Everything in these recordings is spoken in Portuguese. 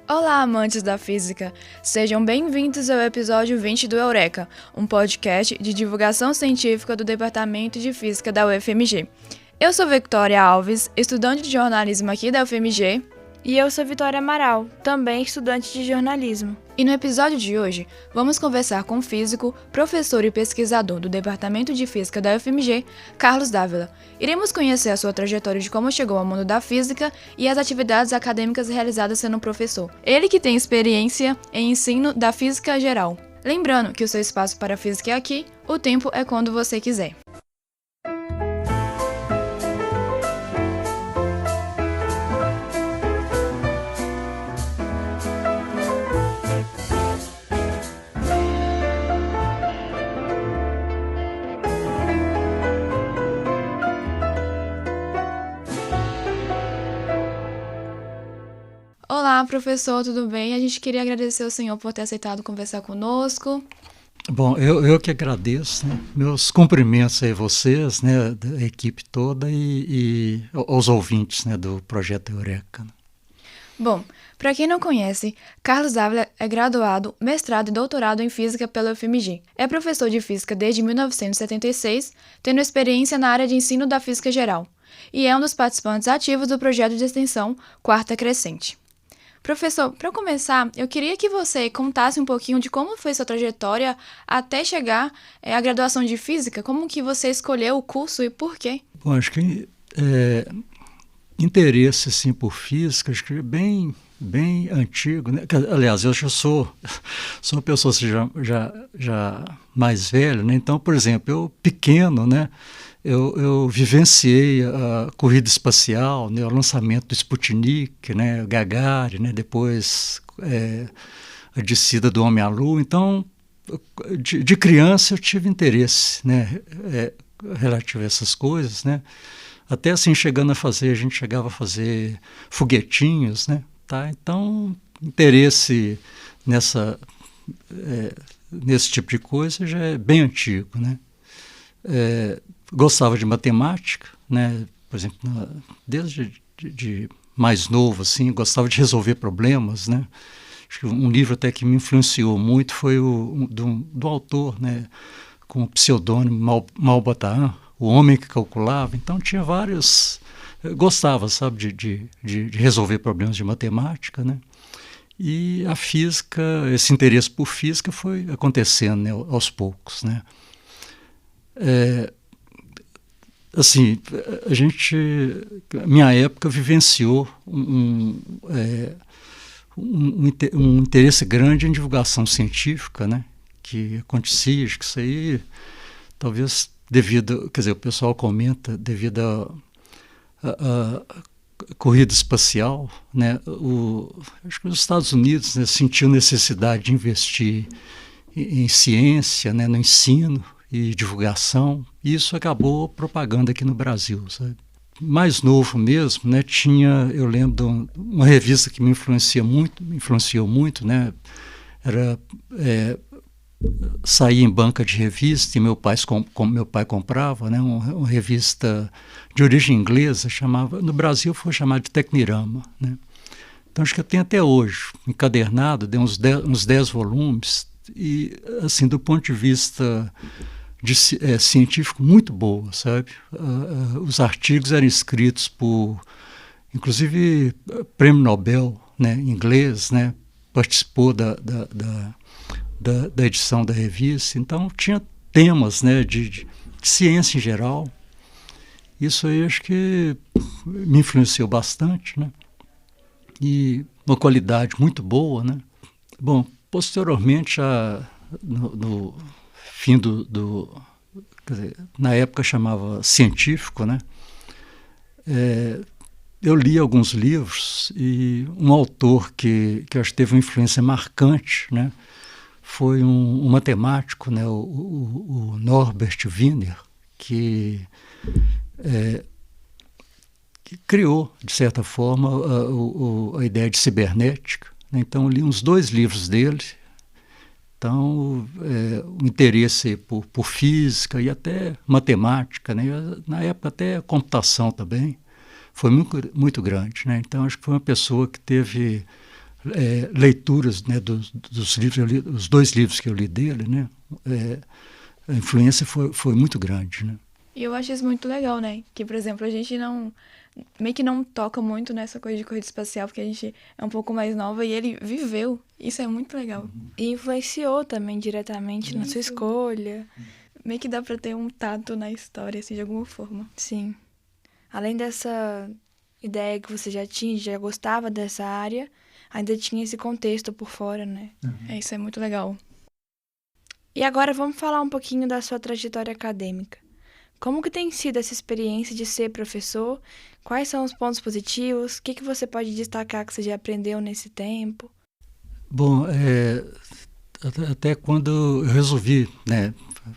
Olá, amantes da física! Sejam bem-vindos ao episódio 20 do Eureka, um podcast de divulgação científica do Departamento de Física da UFMG. Eu sou Victoria Alves, estudante de jornalismo aqui da UFMG. E eu sou Vitória Amaral, também estudante de jornalismo. E no episódio de hoje, vamos conversar com o físico, professor e pesquisador do Departamento de Física da UFMG, Carlos Dávila. Iremos conhecer a sua trajetória de como chegou ao mundo da física e as atividades acadêmicas realizadas sendo professor. Ele que tem experiência em ensino da física geral. Lembrando que o seu espaço para a física é aqui, o tempo é quando você quiser. Olá, professor, tudo bem? A gente queria agradecer ao senhor por ter aceitado conversar conosco. Bom, eu que agradeço, né? Meus cumprimentos a vocês, né, da equipe toda e aos ouvintes, né, do Projeto Eureka. Bom, para quem não conhece, Carlos Dávila é graduado, mestrado e doutorado em Física pela UFMG. É professor de Física desde 1976, tendo experiência na área de ensino da Física Geral, e é um dos participantes ativos do projeto de extensão Quarta Crescente. Professor, para começar, eu queria que você contasse um pouquinho de como foi sua trajetória até chegar à graduação de Física, como que você escolheu o curso e por quê? Bom, acho que interesse assim, por Física, acho que é bem antigo, né? Aliás, eu já sou uma pessoa assim, já mais velha, né? Então, por exemplo, eu pequeno, né? Eu vivenciei a corrida espacial, né, o lançamento do Sputnik, né, Gagarin, né, depois a descida do homem à Lua. Então, de criança eu tive interesse, né, relativo a essas coisas, né. Até assim, a gente chegava a fazer foguetinhos, né, tá? Então, interesse nesse tipo de coisa já é bem antigo, né. Gostava de matemática, né? Por exemplo, desde de mais novo, assim, gostava de resolver problemas, né? Acho que um livro até que me influenciou muito foi do autor, né? Com o pseudônimo Malbataan, O Homem que Calculava. Então tinha vários... Eu gostava, sabe, de resolver problemas de matemática, né? E a física, esse interesse por física foi acontecendo, né, aos poucos, né? Assim, minha época vivenciou um interesse grande em divulgação científica, né, que acontecia, acho que isso aí, talvez devido, quer dizer, o pessoal comenta, devido à corrida espacial, né, acho que os Estados Unidos, né, sentiu necessidade de investir em ciência, né, no ensino e divulgação, e isso acabou propagando aqui no Brasil, sabe? Mais novo mesmo, né, eu lembro de uma revista que me influenciou muito, né, saía em banca de revista e meu pai comprava, né, uma revista de origem inglesa, no Brasil foi chamada de Tecnirama, né. Então acho que eu tenho até hoje, encadernado, deu uns 10 volumes, e assim, do ponto de vista científico muito boa, sabe? Os artigos eram escritos inclusive, prêmio Nobel, né, em inglês, né, participou da edição da revista. Então tinha temas, né, de ciência em geral. Isso aí acho que me influenciou bastante, né? E uma qualidade muito boa, né? Bom, posteriormente, no fim quer dizer, na época chamava científico, né? Eu li alguns livros e um autor que eu acho que teve uma influência marcante, né, foi um matemático, né, o Norbert Wiener, que criou, de certa forma, a ideia de cibernética, né? Então eu li uns 2 livros dele. Então, o interesse por física e até matemática, né? Na época até computação também, foi muito, muito grande, né? Então, acho que foi uma pessoa que teve leituras, né, dos livros, os 2 livros que eu li dele, né, a influência foi muito grande, né. E eu acho isso muito legal, né? Que, por exemplo, a gente meio que não toca muito nessa coisa de corrida espacial, porque a gente é um pouco mais nova e ele viveu. Isso é muito legal. E influenciou também diretamente na sua escolha. Meio que dá pra ter um tato na história, assim, de alguma forma. Sim. Além dessa ideia que você já tinha, já gostava dessa área, ainda tinha esse contexto por fora, né? Isso é muito legal. E agora vamos falar um pouquinho da sua trajetória acadêmica. Como que tem sido essa experiência de ser professor? Quais são os pontos positivos? O que você pode destacar que você já aprendeu nesse tempo? Bom, até quando eu resolvi, né,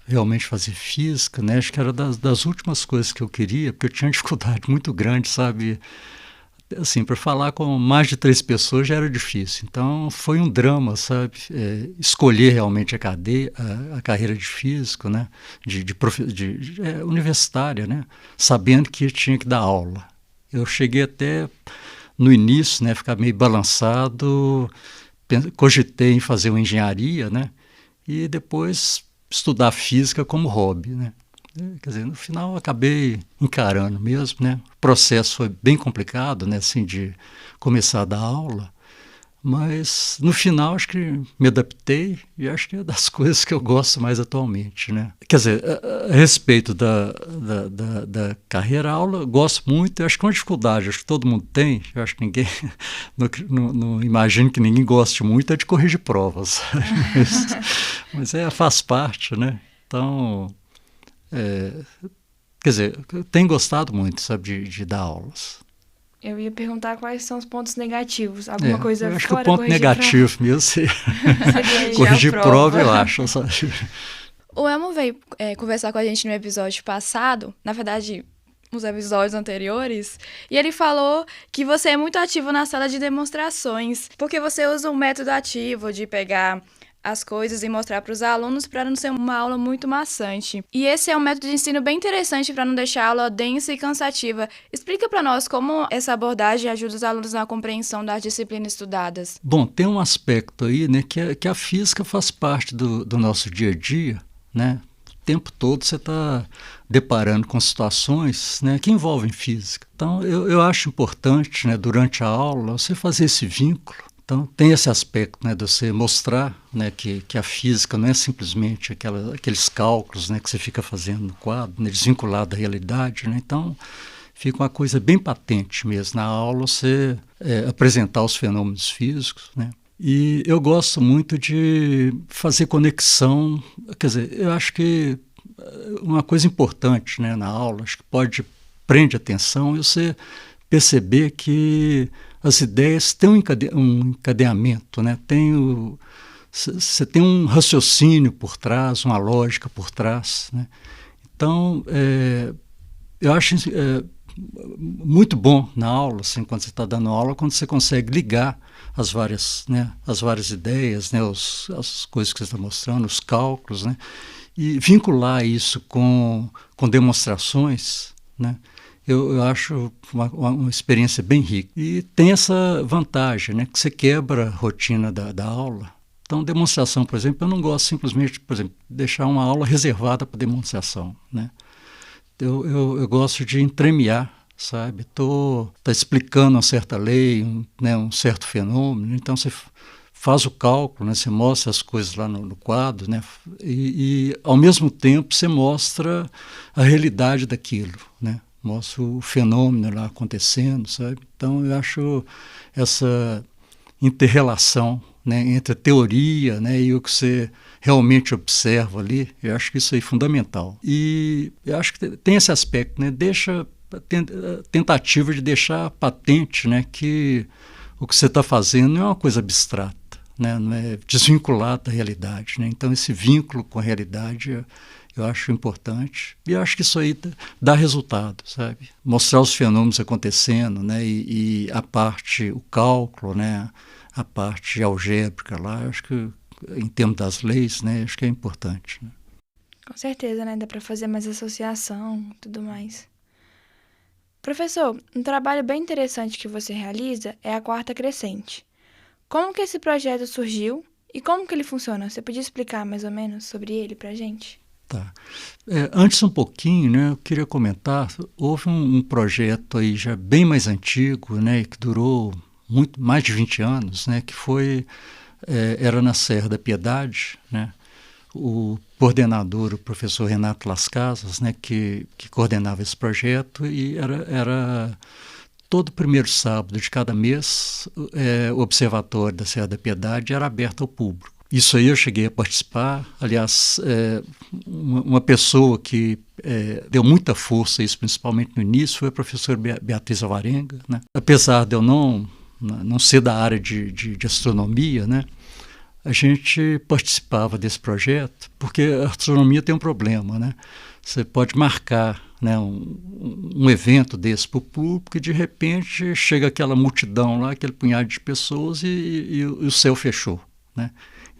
realmente fazer física, né, acho que era das últimas coisas que eu queria, porque eu tinha uma dificuldade muito grande, sabe? Assim, para falar com mais de 3 pessoas já era difícil. Então, foi um drama, sabe? Escolher realmente a carreira de físico, né? Universitária, né? Sabendo que tinha que dar aula. Eu cheguei até, no início, né, ficar meio balançado, cogitei em fazer uma engenharia, né? E depois estudar física como hobby, né? Quer dizer, no final eu acabei encarando mesmo, né? O processo foi bem complicado, né? Assim, de começar a dar aula, mas no final acho que me adaptei e acho que é das coisas que eu gosto mais atualmente, né? Quer dizer, a respeito da carreira aula, eu gosto muito, eu acho que é uma dificuldade, acho que todo mundo tem, eu acho que ninguém, não imagino que ninguém goste muito, é de corrigir provas, mas faz parte, né? Então... quer dizer, eu tenho gostado muito, sabe, de dar aulas. Eu ia perguntar quais são os pontos negativos. Alguma coisa eu acho fora que o ponto negativo mesmo seria corrigir prova, eu acho. Sabe? O Elmo veio conversar com a gente no episódio passado, na verdade, nos episódios anteriores, e ele falou que você é muito ativo na sala de demonstrações, porque você usa um método ativo de pegar as coisas e mostrar para os alunos para não ser uma aula muito maçante. E esse é um método de ensino bem interessante para não deixar a aula densa e cansativa. Explica para nós como essa abordagem ajuda os alunos na compreensão das disciplinas estudadas. Bom, tem um aspecto aí, né, que a física faz parte do nosso dia a dia, né? O tempo todo você está deparando com situações, né, que envolvem física. Então, eu acho importante, né, durante a aula, você fazer esse vínculo. Então, tem esse aspecto, né, de você mostrar, né, que a física não é simplesmente aqueles cálculos, né, que você fica fazendo no quadro, né, desvinculado da realidade. Né? Então, fica uma coisa bem patente mesmo na aula você apresentar os fenômenos físicos. Né? E eu gosto muito de fazer conexão, quer dizer, eu acho que uma coisa importante, né, na aula, acho que prende atenção, é você perceber que as ideias têm um encadeamento, né? Você tem um raciocínio por trás, uma lógica por trás. Né? Então, eu acho muito bom na aula, assim, quando você está dando aula, quando você consegue ligar as várias ideias, né? As coisas que você está mostrando, os cálculos, né? E vincular isso com demonstrações, né? Eu acho uma experiência bem rica. E tem essa vantagem, né, que você quebra a rotina da aula. Então, demonstração, por exemplo, eu não gosto simplesmente, por exemplo, deixar uma aula reservada para demonstração. Né? Eu gosto de entremear, sabe? Tá explicando uma certa lei, um certo fenômeno, então você faz o cálculo, né? Você mostra as coisas lá no quadro, né? E, ao mesmo tempo, você mostra a realidade daquilo, né? Mostra o fenômeno lá acontecendo, sabe? Então, eu acho essa inter-relação, né, entre a teoria, né, e o que você realmente observa ali, eu acho que isso é fundamental. E eu acho que tem esse aspecto, né, tentativa de deixar patente, né, que o que você está fazendo não é uma coisa abstrata, né, não é desvinculado da realidade. Né? Então, esse vínculo com a realidade eu acho importante e eu acho que isso aí dá resultado, sabe? Mostrar os fenômenos acontecendo, né? E o cálculo, né? A parte algébrica lá, acho que em termos das leis, né? Acho que é importante. Né? Com certeza, né? Dá para fazer mais associação e tudo mais. Professor, um trabalho bem interessante que você realiza é a quarta crescente. Como que esse projeto surgiu e como que ele funciona? Você podia explicar mais ou menos sobre ele pra gente? Tá. Antes um pouquinho, né, eu queria comentar, houve um projeto aí já bem mais antigo, né, que durou muito, mais de 20 anos, né, que foi, era na Serra da Piedade, né, o coordenador, o professor Renato Las Casas, né, que coordenava esse projeto, e era todo primeiro sábado de cada mês, o Observatório da Serra da Piedade era aberto ao público. Isso aí eu cheguei a participar. Aliás, uma pessoa que deu muita força a isso, principalmente no início, foi a professora Beatriz Alvarenga, né? Apesar de eu não ser da área de astronomia, né, a gente participava desse projeto, porque a astronomia tem um problema, né? Você pode marcar, né, um evento desse para o público e de repente chega aquela multidão lá, aquele punhado de pessoas e o céu fechou, né?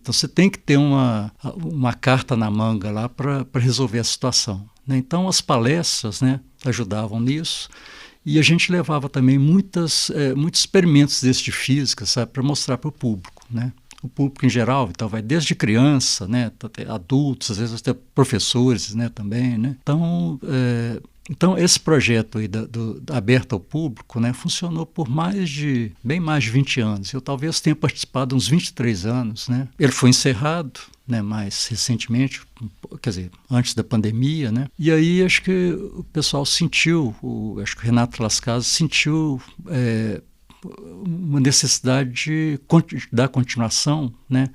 Então você tem que ter uma carta na manga lá para resolver a situação, né? Então as palestras, né, ajudavam nisso, e a gente levava também muitos experimentos desses de física, sabe, para mostrar para o público, né? O público em geral, então vai desde criança, né, até adultos, às vezes até professores, né, também, né? Então esse projeto aí do aberto ao público, né, funcionou por bem mais de 20 anos. Eu talvez tenha participado uns 23 anos, né? Ele foi encerrado, né, mais recentemente, quer dizer, antes da pandemia, né? E aí acho que o pessoal sentiu, acho que o Renato Las Casas sentiu uma necessidade de dar continuação, né?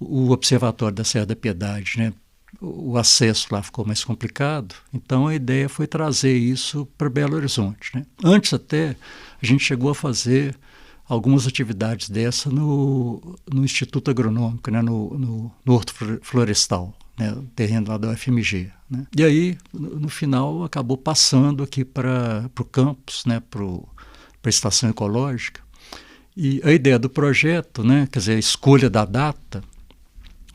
O Observatório da Serra da Piedade, né? O acesso lá ficou mais complicado, então a ideia foi trazer isso para Belo Horizonte, né? Antes até, a gente chegou a fazer algumas atividades dessa no Instituto Agronômico, né? no Horto Florestal, né? O terreno lá da UFMG, né? E aí, no final, acabou passando aqui para o campus, né? Para a estação ecológica. E a ideia do projeto, né? Quer dizer, a escolha da data,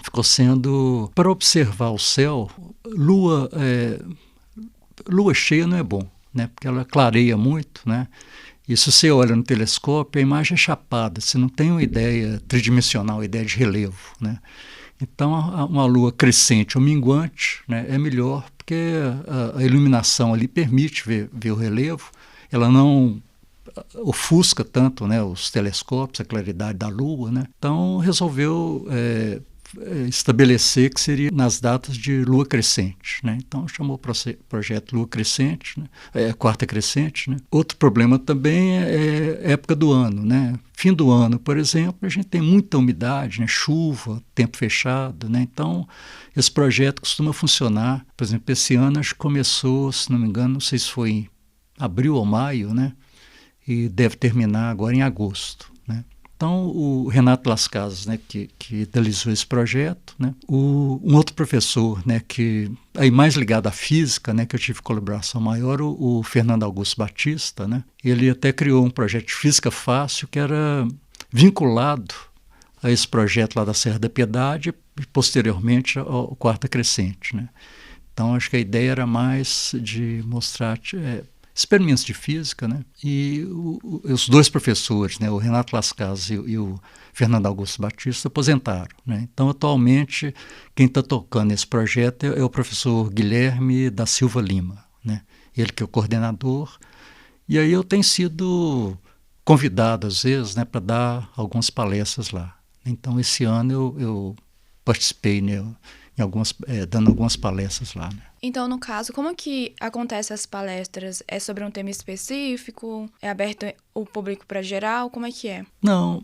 ficou sendo para observar o céu. Lua cheia não é bom, né? Porque ela clareia muito, né? E se você olha no telescópio, a imagem é chapada, você não tem uma ideia tridimensional, uma ideia de relevo, né? Então, uma lua crescente ou minguante, né, é melhor, porque a iluminação ali permite ver o relevo, ela não ofusca tanto, né, os telescópios, a claridade da lua, né? Então, resolveu estabelecer que seria nas datas de lua crescente, né? Então chamou o projeto Lua Crescente, né? Quarta Crescente, né? Outro problema também é época do ano, né? Fim do ano, por exemplo, a gente tem muita umidade, né? Chuva, tempo fechado, né? Então esse projeto costuma funcionar. Por exemplo, esse ano acho que começou, se não me engano, não sei se foi em abril ou maio, né? E deve terminar agora em agosto, né? Então, o Renato Las Casas, né, que idealizou esse projeto, né, um outro professor, né, que aí mais ligado à física, né, que eu tive colaboração maior, o Fernando Augusto Batista, né, ele até criou um projeto de física fácil que era vinculado a esse projeto lá da Serra da Piedade e posteriormente ao Quarta Crescente, né. Então, acho que a ideia era mais de mostrar experimentos de física, né? E os dois professores, né, o Renato Las Casas e o Fernando Augusto Batista, aposentaram, né? Então, atualmente, quem está tocando esse projeto é o professor Guilherme da Silva Lima, né? Ele que é o coordenador. E aí eu tenho sido convidado, às vezes, né, para dar algumas palestras lá. Então, esse ano eu participei, né, dando algumas palestras lá, né? Então, no caso, como que acontecem as palestras? É sobre um tema específico? É aberto o público para geral? Como é que é? Não,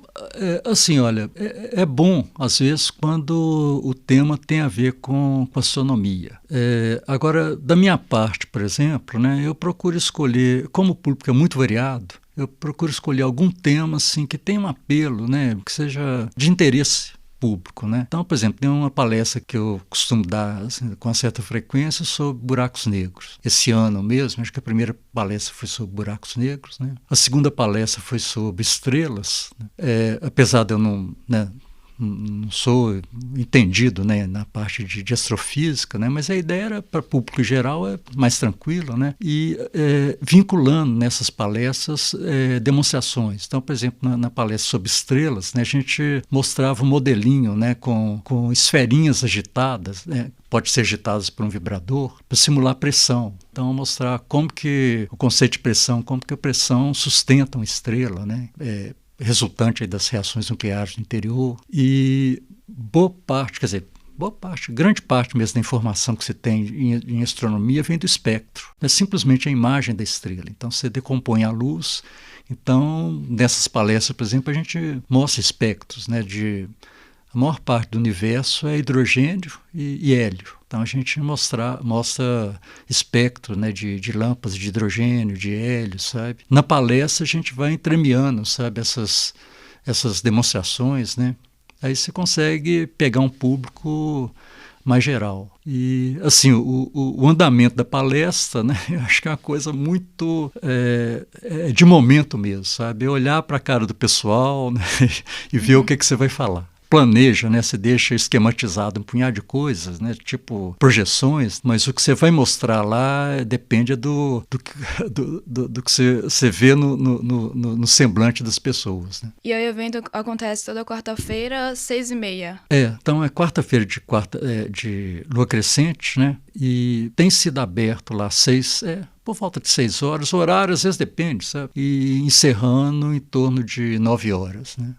assim, olha, é bom, às vezes, quando o tema tem a ver com astronomia. Agora, da minha parte, por exemplo, né, eu procuro escolher, como o público é muito variado, eu procuro escolher algum tema assim, que tenha um apelo, né, que seja de interesse público, né? Então, por exemplo, tem uma palestra que eu costumo dar assim, com uma certa frequência sobre buracos negros. Esse ano mesmo, acho que a primeira palestra foi sobre buracos negros, né? A segunda palestra foi sobre estrelas, né? Apesar de eu não não sou entendido, né, na parte de astrofísica, né, mas a ideia era para público geral mais tranquilo, né, e vinculando nessas palestras demonstrações. Então, por exemplo, na palestra sobre estrelas, né, a gente mostrava um modelinho, né, com esferinhas agitadas, né, pode ser agitadas por um vibrador, para simular pressão. Então, mostrar como que o conceito de pressão, como que a pressão sustenta uma estrela, né, resultante aí das reações nucleares no interior. E grande parte mesmo da informação que você tem em astronomia vem do espectro. É simplesmente a imagem da estrela. Então, você decompõe a luz. Então, nessas palestras, por exemplo, a gente mostra espectros, né, a maior parte do universo é hidrogênio e hélio. Então a gente mostra espectro, né, de lâmpadas de hidrogênio, de hélio, sabe? Na palestra a gente vai entremeando, sabe, essas demonstrações, né? Aí você consegue pegar um público mais geral. E, assim, o andamento da palestra, né, eu acho que é uma coisa muito de momento mesmo, sabe? É olhar para a cara do pessoal, né, e ver o que você vai falar. Planeja, né? Você deixa esquematizado um punhado de coisas, né? Tipo projeções, mas o que você vai mostrar lá depende do que você vê no semblante das pessoas, né? E o evento acontece toda quarta-feira, 6h30. Então é quarta-feira de lua crescente, né? E tem sido aberto lá por volta de 6 horas, o horário às vezes depende, sabe? E encerrando em torno de 9 horas, né?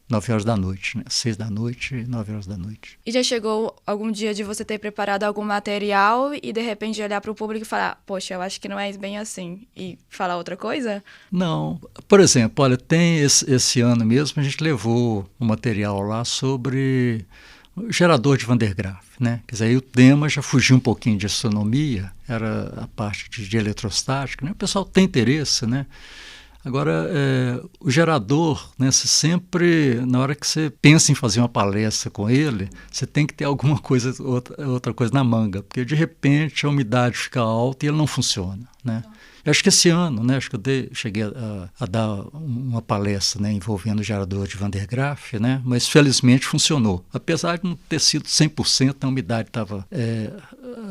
9 horas da noite, né? 6 da noite, 9 horas da noite. E já chegou algum dia de você ter preparado algum material e de repente olhar para o público e falar, poxa, eu acho que não é bem assim, e falar outra coisa? Não. Por exemplo, olha, tem esse ano mesmo, a gente levou um material lá sobre o gerador de Van der Graaf, né? Quer dizer, aí o tema já fugiu um pouquinho de astronomia, era a parte de eletrostática, né? O pessoal tem interesse, né? Agora, o gerador, né, você sempre, na hora que você pensa em fazer uma palestra com ele, você tem que ter alguma coisa, outra coisa na manga, porque de repente a umidade fica alta e ele não funciona, né? Eu acho que esse ano, né, acho que eu cheguei a dar uma palestra, né, envolvendo o gerador de Van der Graaf, né, mas felizmente funcionou. Apesar de não ter sido 100%, a umidade estava...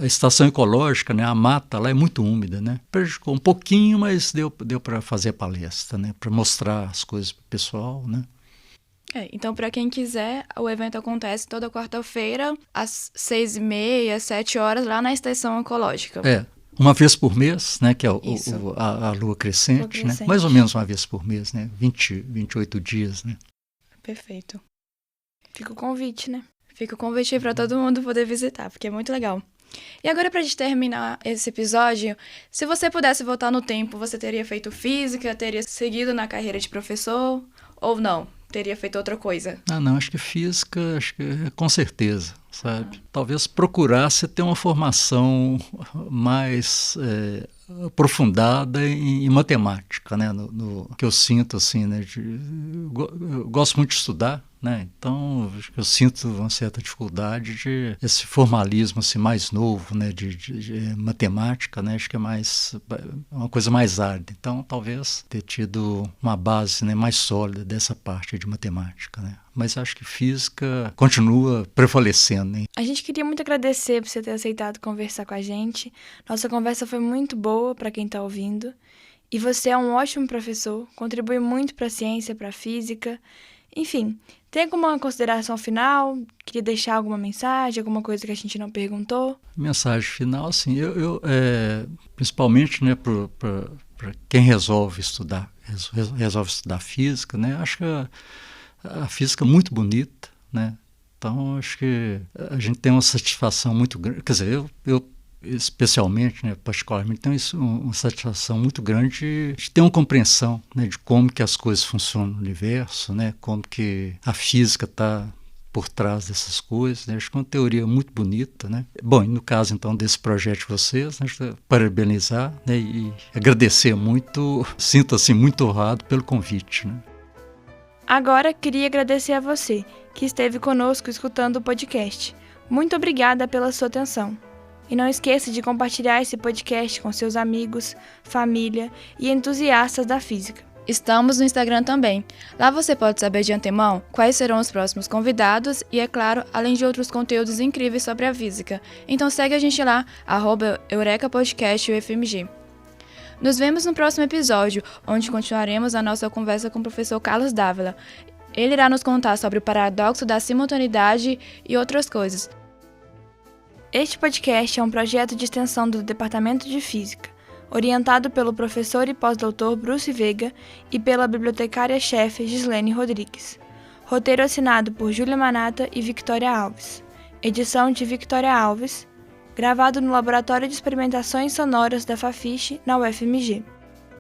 a estação ecológica, né, a mata lá é muito úmida, né? Prejudicou um pouquinho, mas deu para fazer a palestra, né, para mostrar as coisas para o pessoal, né? Então, para quem quiser, o evento acontece toda quarta-feira, às 6h30, 7 horas, lá na estação ecológica. Uma vez por mês, né, que é a lua crescente, né? Mais ou menos uma vez por mês, né? 28 dias, né? Perfeito. Fica o convite, né? Fica o convite aí para todo mundo poder visitar, porque é muito legal. E agora, para a gente terminar esse episódio, se você pudesse voltar no tempo, você teria feito física, teria seguido na carreira de professor ou não? Teria feito outra coisa? Não, acho que física, com certeza, sabe? Talvez procurasse ter uma formação mais aprofundada em matemática, né? No que eu sinto, assim, né? Eu gosto muito de estudar, né? Então eu sinto uma certa dificuldade de esse formalismo assim mais novo, né? De matemática, né? Acho que é uma coisa mais árida. Então talvez ter tido uma base, né, mais sólida dessa parte de matemática, né? Mas acho que física continua prevalecendo, né? A gente queria muito agradecer por você ter aceitado conversar com a gente. Nossa conversa foi muito boa para quem está ouvindo. E você é um ótimo professor, contribui muito para a ciência, para a física. Enfim, tem alguma consideração final? Queria deixar alguma mensagem, alguma coisa que a gente não perguntou? Mensagem final, assim, eu principalmente, né, para quem resolve estudar física, né? Acho que a física é muito bonita, né? Então, acho que a gente tem uma satisfação muito grande. Quer dizer, eu especialmente, né, particularmente, tenho uma satisfação muito grande de ter uma compreensão, né, de como que as coisas funcionam no universo, né? Como que a física está por trás dessas coisas, né? Acho que é uma teoria muito bonita, né? Bom, e no caso, então, desse projeto de vocês, né, parabenizar, né, e agradecer muito, sinto assim muito honrado pelo convite, né? Agora, queria agradecer a você, que esteve conosco escutando o podcast. Muito obrigada pela sua atenção. E não esqueça de compartilhar esse podcast com seus amigos, família e entusiastas da física. Estamos no Instagram também. Lá você pode saber de antemão quais serão os próximos convidados e, é claro, além de outros conteúdos incríveis sobre a física. Então segue a gente lá, @EurekaPodcastUFMG. Nos vemos no próximo episódio, onde continuaremos a nossa conversa com o professor Carlos Dávila. Ele irá nos contar sobre o paradoxo da simultaneidade e outras coisas. Este podcast é um projeto de extensão do Departamento de Física, orientado pelo professor e pós-doutor Bruce Veiga e pela bibliotecária-chefe Gislene Rodrigues. Roteiro assinado por Júlia Manata e Victoria Alves. Edição de Victoria Alves. Gravado no Laboratório de Experimentações Sonoras da Fafiche, na UFMG.